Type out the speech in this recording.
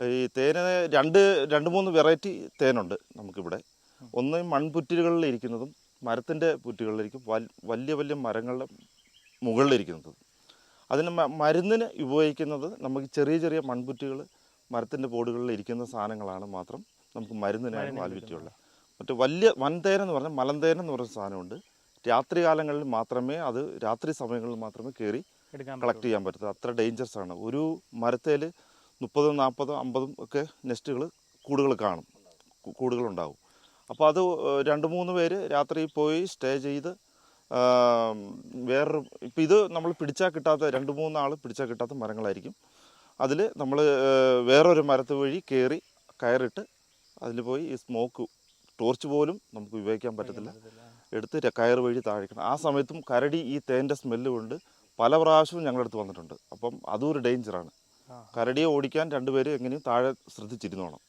ഈ തേന് രണ്ട് മൂന്ന് വെറൈറ്റി തേനുണ്ട് നമുക്കിവിടെ. ഒന്ന് മൺപുറ്റുകളിൽ ഇരിക്കുന്നതും മരത്തിൻ്റെ പുറ്റുകളിലിരിക്കും, വലിയ വലിയ മരങ്ങളുടെ മുകളിലിരിക്കുന്നത്. അതിന് മരുന്നിന് ഉപയോഗിക്കുന്നത് നമുക്ക് ചെറിയ ചെറിയ മൺപുറ്റുകൾ മരത്തിൻ്റെ ബോർഡുകളിൽ ഇരിക്കുന്ന സാധനങ്ങളാണ് മാത്രം നമുക്ക് മരുന്നിനാണ് വാൽവിറ്റിയുള്ളത്. മറ്റു വലിയ വൻതേനെന്ന് പറഞ്ഞാൽ മലന്തേനെന്ന് പറഞ്ഞ സാധനമുണ്ട്. രാത്രി കാലങ്ങളിൽ മാത്രമേ അത്, രാത്രി സമയങ്ങളിൽ മാത്രമേ കയറി കളക്ട് ചെയ്യാൻ പറ്റത്തുള്ളൂ. അത്ര ഡേഞ്ചറസ് ആണ്. ഒരു മരത്തേൽ 30, 40, 50 ഒക്കെ നെസ്റ്റുകൾ കൂടുകളുണ്ടാവും. അപ്പോൾ അത് 2-3 പേര് രാത്രി പോയി സ്റ്റേ ചെയ്ത് വേറൊരു, ഇപ്പോൾ ഇത് നമ്മൾ പിടിച്ചാൽ കിട്ടാത്ത 2-3 ആൾ പിടിച്ചാൽ കിട്ടാത്ത മരങ്ങളായിരിക്കും. അതിൽ നമ്മൾ വേറൊരു മരത്ത് വഴി കയറി കയറിട്ട് അതിൽ പോയി ഈ സ്മോക്ക് ടോർച്ച് പോലും നമുക്ക് ഉപയോഗിക്കാൻ പറ്റത്തില്ല, എടുത്ത് കയറ് വഴി താഴേക്കണം. ആ സമയത്തും കരടി ഈ തേൻ്റെ സ്മെല്ല് കൊണ്ട് പല പ്രാവശ്യവും ഞങ്ങളുടെ അടുത്ത് വന്നിട്ടുണ്ട്. അപ്പം അതും ഒരു ഡേഞ്ചറാണ്. കരടിയെ ഓടിക്കാൻ 2 പേര് എങ്ങനെയും താഴെ ശ്രദ്ധിച്ചിരുന്നോണം.